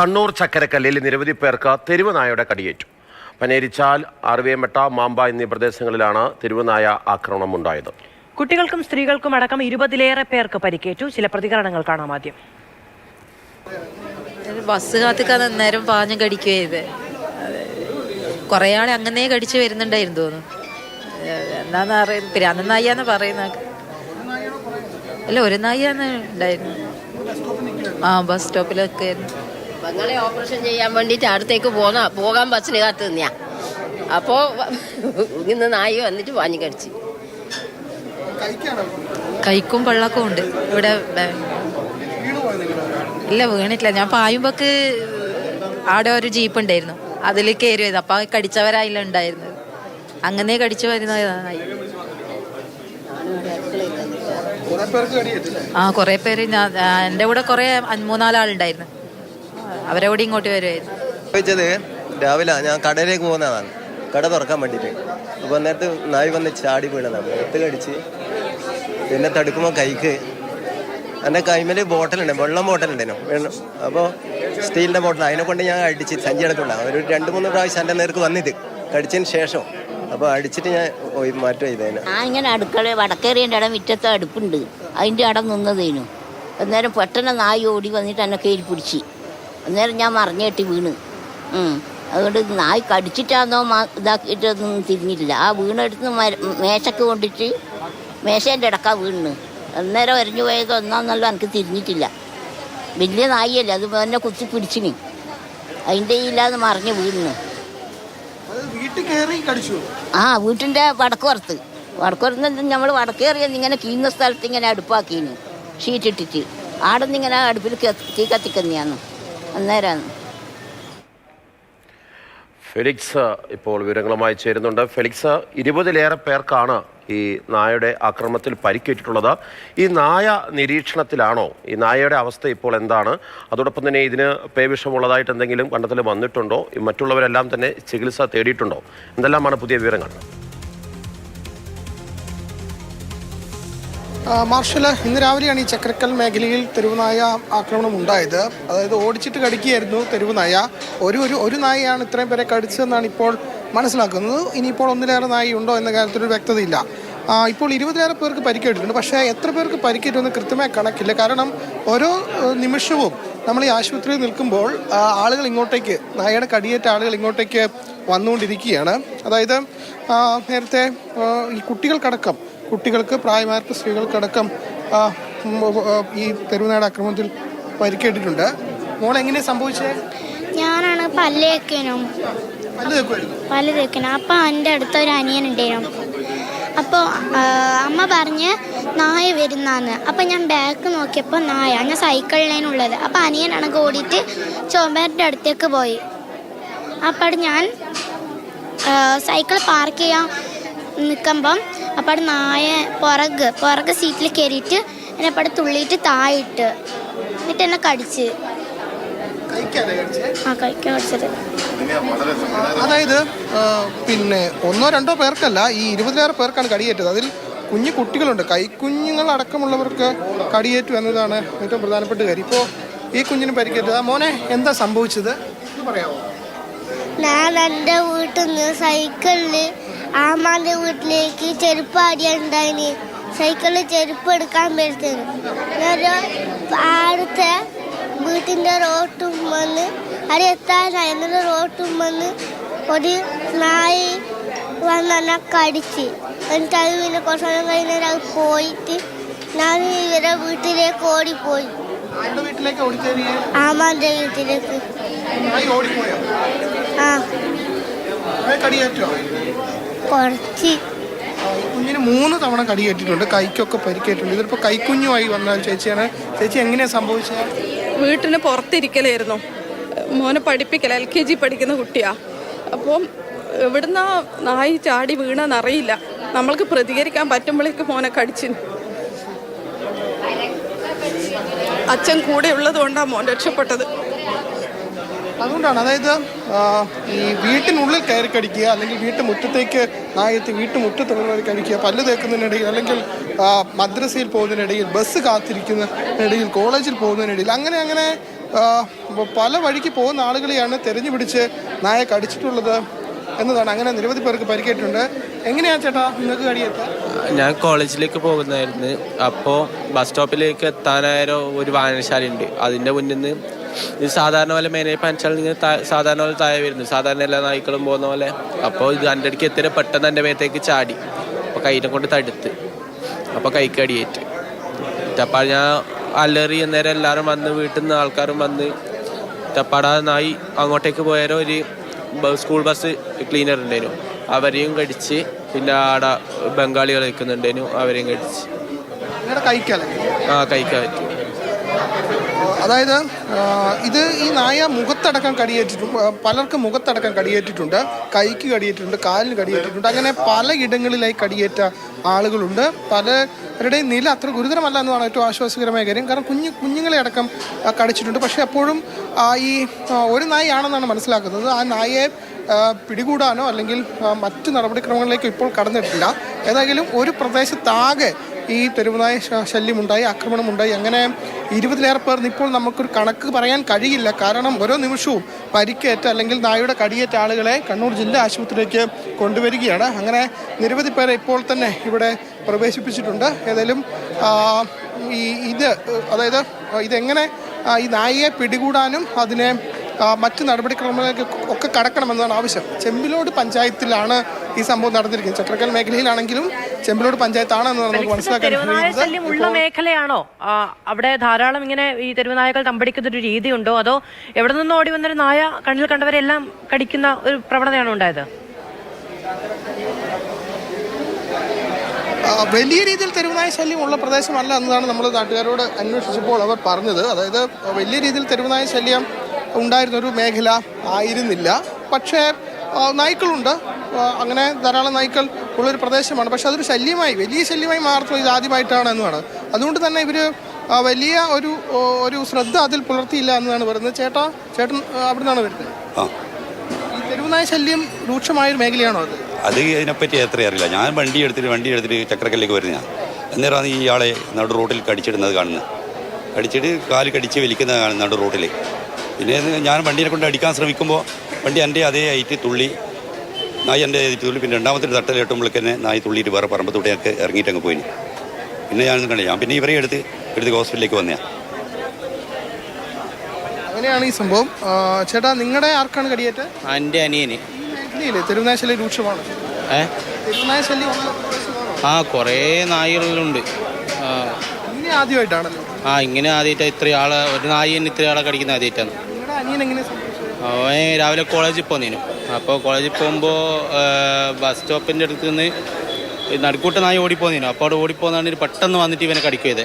കണ്ണൂർ ചക്കരക്കല്ലിൽ നിരവധി പേർക്ക് തെരുവ് നായയുടെ കടിയേറ്റു. പനേരിച്ചാൽ, ആർവേമട്ട, മാമ്പ എന്നീ പ്രദേശങ്ങളിലാണ് തെരുവ് നായ ആക്രമണം ഉണ്ടായത്. കുട്ടികൾക്കും സ്ത്രീകൾക്കും അടക്കം 20-ലേറെ പേർക്ക് പരിക്കേറ്റു. ചില പ്രതികരണങ്ങൾ കാണാം. ആദ്യം ബസ് കാത്തിക്കാൻ നേരം പാഞ്ഞു കടിക്കുകയത് കുറെ ആളെ അങ്ങനെ കടിച്ചു വരുന്നുണ്ടായിരുന്നു തോന്നുന്നു. എന്താന്ന് അറിയുന്നത്, പിന്നെ നായിയാന്ന് പറയുന്ന അല്ല, ഒരു നായിയാന്ന് ഉണ്ടായിരുന്നു. ബസ് സ്റ്റോപ്പിലൊക്കെ പെങ്ങളെ ഓപ്പറേഷൻ ചെയ്യാൻ വേണ്ടിയിട്ട് അടുത്തേക്ക് പോകാൻ ബസ്സിന് കാത്ത് തന്നെയാ. അപ്പോൾ ഇന്ന് നായി വന്നിട്ട് പാഞ്ഞു കടിച്ച്. കൈക്കും വെള്ളമൊക്കെ ഉണ്ട് ഇവിടെ. ഇല്ല, വീണിട്ടില്ല. ഞാൻ പായുമ്പോക്ക് അവിടെ ഒരു ജീപ്പ് ഉണ്ടായിരുന്നു, അതിൽ കയറി വരുന്നത്. അപ്പൊ കടിച്ചവരായില്ല ഉണ്ടായിരുന്നത്. അങ്ങനെ കടിച്ചു വരുന്നതായി. കുറെ പേര്. എൻ്റെ കൂടെ കുറെ 3-4 ആളുണ്ടായിരുന്നു. അവരെ കൂടി ഇങ്ങോട്ട് വരുമായിരുന്നു. ചോദിച്ചത് രാവിലെ ഞാൻ കടയിലേക്ക് പോകുന്നതാണ്, കട തുറക്കാൻ വേണ്ടിയിട്ട്. അപ്പോൾ നേരത്തെ നായി വന്ന് ചാടി വീണതാണ്, എടുത്ത് കടിച്ച്. പിന്നെ തടുക്കുമ്പോൾ കൈക്ക് എൻ്റെ കൈമേൽ ബോട്ടലുണ്ട്, വെള്ളം ബോട്ടലുണ്ടായിരുന്നു. അപ്പോൾ സ്റ്റീലിൻ്റെ ബോട്ടൽ, അതിനെ കൊണ്ട് ഞാൻ അടിച്ച് സഞ്ചി അടക്കമുണ്ടാകും. ഒരു 2-3 പ്രാവശ്യം എൻ്റെ നേർക്ക് വന്നിട്ട് കടിച്ചതിന് ശേഷം. അപ്പോൾ അടിച്ചിട്ട് ഞാൻ മാറ്റം ചെയ്തതിന്. ഇങ്ങനെ അടുക്കള വടക്കേറിയൻ്റെ ഇടം മുറ്റത്തെ അടുപ്പുണ്ട്, അതിൻ്റെ ഇടം നിന്നതേനു. അന്നേരം പെട്ടെന്ന് നായി ഓടി വന്നിട്ട് എന്നെ കയറി പിടിച്ച്. അന്നേരം ഞാൻ മറിഞ്ഞേട്ടി വീണ്. അതുകൊണ്ട് നായി കടിച്ചിട്ടാന്നോ ഇതാക്കിയിട്ടൊന്നും തിരിഞ്ഞില്ല. ആ വീണെടുത്ത് മേശക്ക് കൊണ്ടിട്ട് മേശേൻ്റെ ഇടക്കാ വീണ്. അന്നേരം എറിഞ്ഞു പോയത് ഒന്നാന്നല്ലോ എനിക്ക് തിരിഞ്ഞിട്ടില്ല. വലിയ നായിയല്ലേ, അത് എന്നെ കുത്തി പിടിച്ചിന്. അതിൻ്റെ ഇല്ലാതെ മറിഞ്ഞ് വീണ്. വീട്ടിൻ്റെ വടക്കുപുറത്ത് നമ്മൾ വടക്കേറിയെന്ന് ഇങ്ങനെ കീന്ന സ്ഥലത്ത് ഇങ്ങനെ അടുപ്പാക്കീന്, ഷീറ്റിട്ടിട്ട്. ആടെ നിന്ന് ഇങ്ങനെ അടുപ്പിൽ തീ കത്തിക്കുന്നതാണ്. അന്നേരമാണ്. ഫെലിക്സ് ഇപ്പോൾ വിവരങ്ങളുമായി ചേരുന്നുണ്ട്. ഫെലിക്സ്, 20-ലേറെ പേർക്കാണ് ഈ നായയുടെ ആക്രമണത്തിൽ പരിക്കേറ്റിട്ടുള്ളത്. ഈ നായ നിരീക്ഷണത്തിലാണോ? ഈ നായയുടെ അവസ്ഥ ഇപ്പോൾ എന്താണ്? അതോടൊപ്പം തന്നെ ഇതിന് പേവിഷമുള്ളതായിട്ട് എന്തെങ്കിലും കണ്ടെത്തൽ വന്നിട്ടുണ്ടോ? മറ്റുള്ളവരെല്ലാം തന്നെ ചികിത്സ തേടിയിട്ടുണ്ടോ? എന്തെല്ലാമാണ് പുതിയ വിവരങ്ങൾ? മാർഷൽ, ഇന്ന് രാവിലെയാണ് ഈ ചക്കരക്കൽ മേഖലയിൽ തെരുവുനായ ആക്രമണം ഉണ്ടായത്. അതായത് ഓടിച്ചിട്ട് കടിക്കുകയായിരുന്നു തെരുവുനായ. ഒരു നായയാണ് ഇത്രയും പേരെ കടിച്ചതെന്നാണ് ഇപ്പോൾ മനസ്സിലാക്കുന്നത്. ഇനിയിപ്പോൾ 1-ലേറെ നായ ഉണ്ടോ എന്ന കാര്യത്തിലൊരു വ്യക്തതയില്ല. ഇപ്പോൾ 20-ലേറെ പേർക്ക് പരിക്കേറ്റിട്ടുണ്ട്. പക്ഷേ എത്ര പേർക്ക് പരിക്കേറ്റുമെന്ന് കൃത്യമായ കണക്കില്ല. കാരണം ഓരോ നിമിഷവും നമ്മൾ ഈ ആശുപത്രിയിൽ നിൽക്കുമ്പോൾ ആളുകൾ ഇങ്ങോട്ടേക്ക്, നായയുടെ കടിയേറ്റ ആളുകൾ ഇങ്ങോട്ടേക്ക് വന്നുകൊണ്ടിരിക്കുകയാണ്. അതായത് നേരത്തെ ഈ കുട്ടികൾക്ക്, പ്രായമാർക്ക്, സ്ത്രീകൾക്കടക്കം ഈ തെരുവുനായുടെ ആക്രമണത്തിൽ പരിക്കേറ്റിട്ടുണ്ട്. മോളെങ്ങനെ സംഭവിച്ചത്? ഞാനാണ് പല്ല് തേക്കണം. അപ്പോൾ എൻ്റെ അടുത്തൊരു അനിയനുണ്ടായിരുന്നു. അപ്പോൾ അമ്മ പറഞ്ഞ് നായ വരുന്നാന്ന്. അപ്പോൾ ഞാൻ ബാക്ക് നോക്കിയപ്പോൾ നായ, ഞാൻ സൈക്കിളിലേനുള്ളത്. അപ്പോൾ അനിയനാണെങ്കിൽ ഓടിയിട്ട് ചുമരിൻ്റെ അടുത്തേക്ക് പോയി. അപ്പോൾ ഞാൻ സൈക്കിൾ പാർക്ക് ചെയ്യാൻ നിൽക്കുമ്പം അപ്പോൾ നായ പുറക് സീറ്റിൽ കയറിയിട്ട് എന്നെ അപ്പോൾ തുള്ളിയിട്ട് താഴിട്ട്, എന്നിട്ട് എന്നെ കടിച്ച്. കൈക്കാണ് കടിച്ചത്. അതായത് പിന്നെ 1-2 പേർക്കല്ല, ഈ 20-ലേറെ പേർക്കാണ് കടിയേറ്റത്. അതിൽ കുട്ടികളുണ്ട്. കൈക്കുഞ്ഞുങ്ങൾ അടക്കമുള്ളവർക്ക് കടിയേറ്റു എന്നതാണ് ഏറ്റവും പ്രധാനപ്പെട്ട കാര്യം. ഇപ്പോൾ ഈ കുഞ്ഞിന് പരിക്കേറ്റത്. മോനെ, എന്താ സംഭവിച്ചത് പറയാമോ? ഞാൻ എൻ്റെ വീട്ടിൽ നിന്ന് സൈക്കിളിൽ ആമാൻ്റെ വീട്ടിലേക്ക് ചെരുപ്പ് ആടിയുണ്ടായിന്. സൈക്കിളിൽ ചെരുപ്പ് എടുക്കാൻ പറ്റുന്നു. അടുത്ത വീട്ടിൻ്റെ റോട്ടും വന്ന് അവിടെ എത്താനായി. എന്നിട്ട് റോട്ടും വന്ന് ഒരു നായി വന്നെന്നെ കടിച്ച്. എന്നിട്ട് അത് പിന്നെ കുറച്ച് സമയം കഴിഞ്ഞാൽ അത് പോയിട്ട് ഞാൻ ഇവരെ വീട്ടിലേക്ക് ഓടിപ്പോയി. ആമാൻ്റെ വീട്ടിലേക്ക്. കുറച്ച്. കുഞ്ഞിന് 3 തവണ കടിയേറ്റിട്ടുണ്ട്, കൈക്കൊക്കെ പരിക്കേറ്റിട്ടുണ്ട്. ഇതിപ്പോൾ കൈക്കുഞ്ഞുമായി വന്ന ചേച്ചിയാണ്. ചേച്ചി, എങ്ങനെയാണ് സംഭവിച്ചത്? വീട്ടിന് പുറത്തിരിക്കലായിരുന്നു. മോനെ പഠിപ്പിക്കല, LKG പഠിക്കുന്ന കുട്ടിയാ. അപ്പം എവിടുന്ന നായി ചാടി വീണെന്നറിയില്ല. നമ്മൾക്ക് പ്രതികരിക്കാൻ പറ്റുമ്പോഴേക്ക് മോനെ കടിച്ചു. അച്ഛൻ കൂടെ ഉള്ളത് കൊണ്ടാണ് മോൻ രക്ഷപ്പെട്ടത്. അതുകൊണ്ടാണ്, അതായത് ഈ വീട്ടിനുള്ളിൽ കയറി കടിക്കുക, അല്ലെങ്കിൽ വീട്ടുമുറ്റത്തേക്ക് നായത്ത് വീട്ടുമുറ്റത്ത് കടിക്കുക, പല്ല് തേക്കുന്നതിനിടയിൽ, അല്ലെങ്കിൽ മദ്രസയിൽ പോകുന്നതിനിടയിൽ, ബസ് കാത്തിരിക്കുന്നതിനിടയിൽ, കോളേജിൽ പോകുന്നതിനിടയിൽ, അങ്ങനെ പല വഴിക്ക് പോകുന്ന ആളുകളെയാണ് തെരഞ്ഞു പിടിച്ച് നായ കടിച്ചിട്ടുള്ളത് എന്നതാണ്. അങ്ങനെ നിരവധി പേർക്ക് പരിക്കേറ്റിട്ടുണ്ട്. എങ്ങനെയാണ് ചേട്ടാ നിങ്ങൾക്ക് കടിയേറ്റ? ഞാൻ കോളേജിലേക്ക് പോകുന്നതായിരുന്നു. അപ്പോൾ ബസ് സ്റ്റോപ്പിലേക്ക് എത്താനായാലും ഒരു വായനശാലയുണ്ട്. അതിൻ്റെ മുന്നിൽ നിന്ന് ഇത് സാധാരണ പോലെ മെയിനായി പഞ്ചാൽ സാധാരണ പോലെ താഴെ വരുന്നു, സാധാരണ എല്ലാ നായ്ക്കളും പോകുന്ന പോലെ. അപ്പോൾ ഇത് എൻ്റെ അടുക്ക് എത്തിയ പെട്ടെന്ന് എൻ്റെ മേത്തേക്ക് ചാടി. അപ്പോൾ കൈനെ കൊണ്ട് തടുത്ത്, അപ്പോൾ കൈക്ക് അടിയേറ്റ്. അപ്പോൾ ഞാൻ അലറി. അന്നേരം എല്ലാവരും വന്ന്, വീട്ടിൽ നിന്ന് ആൾക്കാരും വന്ന്. തപ്പാടാ നായി അങ്ങോട്ടേക്ക് പോയാലും ഒരു സ്കൂൾ ബസ് ക്ലീനർ ഉണ്ടായിരുന്നു, അവരെയും കടിച്ച്. പിന്നെ ആടെ ബംഗാളികൾ നിൽക്കുന്നുണ്ടായിരുന്നു, അവരെയും കടിച്ച്. കഴിക്കാൻ പറ്റും. അതായത് ഇത് ഈ നായ മുഖത്തടക്കം കടിയേറ്റിട്ടുണ്ട്, പലർക്കും മുഖത്തടക്കം കടിയേറ്റിട്ടുണ്ട്, കൈക്ക് കടിയേറ്റിട്ടുണ്ട്, കാലിന് കടിയേറ്റിട്ടുണ്ട്. അങ്ങനെ പലയിടങ്ങളിലായി കടിയേറ്റ ആളുകളുണ്ട്. പലരുടെയും നില അത്ര ഗുരുതരമല്ല എന്നതാണ് ഏറ്റവും ആശ്വാസകരമായ കാര്യം. കാരണം കുഞ്ഞുങ്ങളെ അടക്കം കടിച്ചിട്ടുണ്ട്. പക്ഷേ അപ്പോഴും ഈ ഒരു നായയാണെന്നാണ് മനസ്സിലാക്കുന്നത്. ആ നായയെ പിടികൂടാനോ അല്ലെങ്കിൽ മറ്റു നടപടിക്രമങ്ങളിലേക്കോ ഇപ്പോൾ കടന്നിട്ടില്ല. ഏതായാലും ഒരു പ്രദേശത്താകെ ഈ തെരുവുനായ ശല്യമുണ്ടായി, ആക്രമണമുണ്ടായി. അങ്ങനെ 20-ലേറെ പേർ ഇപ്പോൾ നമുക്കൊരു കണക്ക് പറയാൻ കഴിയില്ല. കാരണം ഓരോ നിമിഷവും പരിക്കേറ്റ അല്ലെങ്കിൽ നായയുടെ കടിയേറ്റ ആളുകളെ കണ്ണൂർ ജില്ലാ ആശുപത്രിയിലേക്ക് കൊണ്ടുവരികയാണ്. അങ്ങനെ നിരവധി പേരെ ഇപ്പോൾ തന്നെ ഇവിടെ പ്രവേശിപ്പിച്ചിട്ടുണ്ട്. ഏതായാലും അതായത് ഇതെങ്ങനെ ഈ നായയെ പിടികൂടാനും അതിനെ മറ്റ് നടപടിക്രമങ്ങളിലേക്ക് ഒക്കെ കടക്കണമെന്നാണ് ആവശ്യം. ചെമ്പിലോട് പഞ്ചായത്തിലാണ് ഈ സംഭവം നടന്നിരിക്കുന്നത്. ചക്രക്കൽ മേഖലയിലാണെങ്കിലും ചെമ്പിലോട് പഞ്ചായത്താണെന്ന് നമുക്ക് മനസ്സിലാക്കാൻ കഴിയുന്നത്. മേഖലയാണോ അവിടെ ധാരാളം ഇങ്ങനെ ഈ തെരുവുനായകൾ തമ്പടിക്കുന്ന ഒരു രീതിയുണ്ടോ, അതോ എവിടെ നിന്നും ഓടി വന്നൊരു നായ കണ്ണിൽ കണ്ടവരെല്ലാം കടിക്കുന്ന ഒരു പ്രവണതയാണോ ഉണ്ടായത്? വലിയ രീതിയിൽ തെരുവുനായ ശല്യം ഉള്ള പ്രദേശമല്ല എന്നതാണ് നമ്മൾ നാട്ടുകാരോട് അന്വേഷിച്ചപ്പോൾ അവർ പറഞ്ഞത്. അതായത് വലിയ രീതിയിൽ തെരുവുനായ ശല്യം ഉണ്ടായിരുന്നൊരു മേഖല ആയിരുന്നില്ല. പക്ഷേ നായ്ക്കളുണ്ട്, അങ്ങനെ ധാരാളം നായ്ക്കൾ ഉള്ളൊരു പ്രദേശമാണ്. പക്ഷെ അതൊരു വലിയ ശല്യമായി മാറുന്നത് ഇത് ആദ്യമായിട്ടാണ് എന്നതാണ്. അതുകൊണ്ട് തന്നെ ഇവർ വലിയ ഒരു ശ്രദ്ധ അതിൽ പുലർത്തിയില്ല എന്നതാണ് പറയുന്നത്. ചേട്ടൻ അവിടെ നിന്നാണ് വരുന്നത്. ഈ തെരുവുനായ ശല്യം രൂക്ഷമായൊരു മേഖലയാണോ അത്? അതിനെപ്പറ്റി എത്ര അറിയില്ല. ഞാൻ വണ്ടി എടുത്തിട്ട് ചക്രക്കല്ലേക്ക് വരുന്ന അന്നേരമാണ് ഈ ആളെ നടു റോഡിൽ കടിച്ചിടുന്നത് കാണുന്നത്. കടിച്ചിട്ട് കാല് കടിച്ച് വലിക്കുന്നത് കാണുന്നത് നടു റോഡിൽ. പിന്നെ ഞാൻ വണ്ടീനെ കൊണ്ട് അടിക്കാൻ ശ്രമിക്കുമ്പോൾ വണ്ടി എൻ്റെ അതേ ആയിട്ട് തുള്ളി, നായി എൻ്റെ തുള്ളി. പിന്നെ രണ്ടാമത്തെ തട്ടൽ കെട്ടുമ്പോഴേക്ക് തന്നെ നായി തുള്ളിയിട്ട് വേറെ പറമ്പത്തൂടെയൊക്കെ ഇറങ്ങിയിട്ട് അങ്ങ് പോയിന്. പിന്നെ ഞാനൊന്നും കണ്ടില്ല. ഞാൻ പിന്നെ ഇവരെ എടുത്ത് ഹോസ്പിറ്റലിലേക്ക് വന്നതാണ്. അങ്ങനെയാണ് ഈ സംഭവം. ചേട്ടാ, നിങ്ങളുടെ ആർക്കാണ് കടിയേറ്റ്? എൻ്റെ അനിയന്. തെരുവുനായ ശല്യം രൂക്ഷമാണ്. തെരുവുനായ ശല്യം കുറേ നായകളുണ്ട്. ഇങ്ങനെ ആദ്യമായിട്ടാണല്ലോ? ഇങ്ങനെ ആദ്യമായിട്ടാണ് ഒരു നായി തന്നെ ഇത്ര ആളെ കടിക്കുന്ന ആദ്യമായിട്ടാണ്. അവൻ രാവിലെ കോളേജിൽ പോന്നേനു. അപ്പോൾ കോളേജിൽ പോകുമ്പോൾ ബസ് സ്റ്റോപ്പിൻ്റെ അടുത്ത് നിന്ന് നടുക്കൂട്ട നായി ഓടിപ്പോന്നേനു. അപ്പോൾ അവിടെ ഓടിപ്പോന്നാണ് പെട്ടെന്ന് വന്നിട്ട് ഇവനെ കടിക്കുക.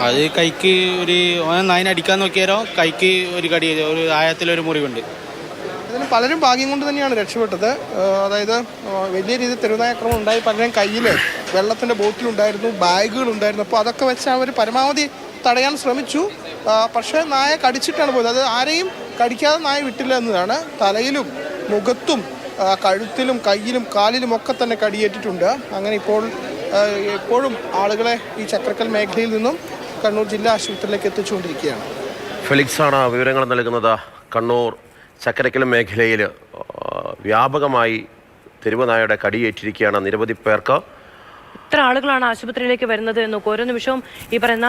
അത് കൈക്ക് നായിനെ അടിക്കാൻ നോക്കിയാലോ കൈക്ക് ഒരു കടി, ഒരു ആയത്തിലൊരു മുറിവുണ്ട്. അതിന് പലരും ഭാഗ്യം കൊണ്ട് തന്നെയാണ് രക്ഷപ്പെട്ടത്. അതായത് വലിയ രീതിയിൽ തെരുവുനായ ആക്രമണം ഉണ്ടായി. പലരും കയ്യിൽ വെള്ളത്തിൻ്റെ ബോട്ടിലുണ്ടായിരുന്നു, ബാഗുകളുണ്ടായിരുന്നു. അപ്പോൾ അതൊക്കെ വെച്ച് അവർ പരമാവധി തടയാൻ ശ്രമിച്ചു. പക്ഷേ നായ കടിച്ചിട്ടാണ് പോയത്. അത് ആരെയും കടിക്കാതെ നായ വിട്ടില്ല എന്നതാണ്. തലയിലും മുഖത്തും കഴുത്തിലും കയ്യിലും കാലിലും ഒക്കെ തന്നെ കടിയേറ്റിട്ടുണ്ട്. അങ്ങനെ എപ്പോഴും ആളുകളെ ഈ ചക്രക്കൽ മേഖലയിൽ നിന്നും കണ്ണൂർ ജില്ലാ ആശുപത്രിയിലേക്ക് എത്തിച്ചുകൊണ്ടിരിക്കുകയാണ്. ഫെലിക്സാണ് വിവരങ്ങൾ നൽകുന്നത്. കണ്ണൂർ ചക്കരക്കൽ മേഖലയിൽ വ്യാപകമായി തെരുവുനായയുടെ കടിയേറ്റിരിക്കുകയാണ് നിരവധി പേർക്ക്. ഇത്ര ആളുകളാണ് ആശുപത്രിയിലേക്ക് വരുന്നത് എന്ന് ഓരോ നിമിഷവും ഈ പറയുന്ന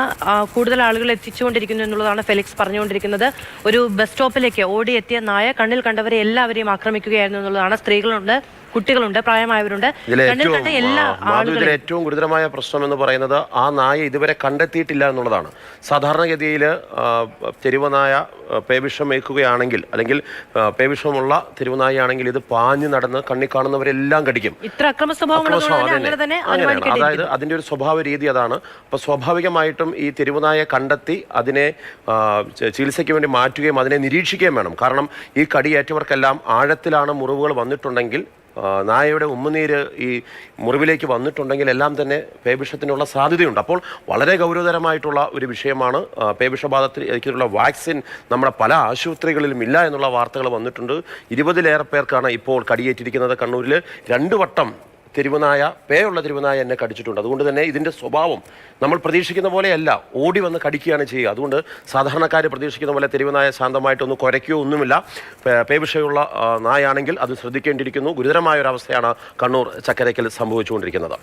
കൂടുതൽ ആളുകൾ എത്തിച്ചുകൊണ്ടിരിക്കുന്നു എന്നുള്ളതാണ് ഫെലിക്സ് പറഞ്ഞുകൊണ്ടിരിക്കുന്നത്. ഒരു ബസ് സ്റ്റോപ്പിലേക്ക് ഓടിയെത്തിയ നായ കണ്ണിൽ കണ്ടവരെ എല്ലാവരെയും ആക്രമിക്കുകയായിരുന്നു എന്നുള്ളതാണ്. സ്ത്രീകളുണ്ട്, കുട്ടികളുണ്ട്, പ്രായമായവരുണ്ട്. ഇതിൽ ഏറ്റവും ഗുരുതരമായ പ്രശ്നം എന്ന് പറയുന്നത് ആ നായ ഇതുവരെ കണ്ടെത്തിയിട്ടില്ല എന്നുള്ളതാണ്. സാധാരണഗതിയിൽ തെരുവുനായ പേവിഷമേക്കുകയാണെങ്കിൽ അല്ലെങ്കിൽ പേവിഷമുള്ള തെരുവുനായാണെങ്കിൽ ഇത് പാഞ്ഞു നടന്ന് കണ്ണി കാണുന്നവരെല്ലാം കടിക്കും. ഇത്ര അക്രമ സ്വഭാവം, അതായത് അതിൻ്റെ ഒരു സ്വഭാവ രീതി അതാണ്. അപ്പോൾ സ്വാഭാവികമായിട്ടും ഈ തെരുവുനായെ കണ്ടെത്തി അതിനെ ചികിത്സയ്ക്ക് വേണ്ടി മാറ്റുകയും അതിനെ നിരീക്ഷിക്കുകയും വേണം. കാരണം ഈ കടിയേറ്റവർക്കെല്ലാം ആഴത്തിലാണ് മുറിവുകൾ വന്നിട്ടുണ്ടെങ്കിൽ, നായയുടെ ഉമ്മുനീര് ഈ മുറിവിലേക്ക് വന്നിട്ടുണ്ടെങ്കിൽ എല്ലാം തന്നെ പേവിഷത്തിനുള്ള സാധ്യതയുണ്ട്. അപ്പോൾ വളരെ ഗൗരവതരമായിട്ടുള്ള ഒരു വിഷയമാണ്. പേവിഷബാധത്തിലേക്കുള്ള വാക്സിൻ നമ്മുടെ പല ആശുപത്രികളിലും ഇല്ല എന്നുള്ള വാർത്തകൾ വന്നിട്ടുണ്ട്. 20-ലേറെ പേർക്കാണ് ഇപ്പോൾ കടിയേറ്റിരിക്കുന്നത്. കണ്ണൂരിൽ 2 വട്ടം തെരുവുനായ, പേയുള്ള തെരുവുനായ എന്നെ കടിച്ചിട്ടുണ്ട്. അതുകൊണ്ട് തന്നെ ഇതിൻ്റെ സ്വഭാവം നമ്മൾ പ്രതീക്ഷിക്കുന്ന പോലെയല്ല, ഓടി വന്ന് കടിക്കുകയാണ് ചെയ്യുക. അതുകൊണ്ട് സാധാരണക്കാർ പ്രതീക്ഷിക്കുന്ന പോലെ തെരുവുനായ ശാന്തമായിട്ടൊന്ന് കുരയ്ക്കുകയോ ഒന്നുമില്ല. പേവിഷയുള്ള നായാണെങ്കിൽ അത് ശ്രദ്ധിക്കേണ്ടിയിരിക്കുന്നു. ഗുരുതരമായ ഒരു അവസ്ഥയാണ് കണ്ണൂർ ചക്കരയ്ക്കൽ സംഭവിച്ചുകൊണ്ടിരിക്കുന്നത്.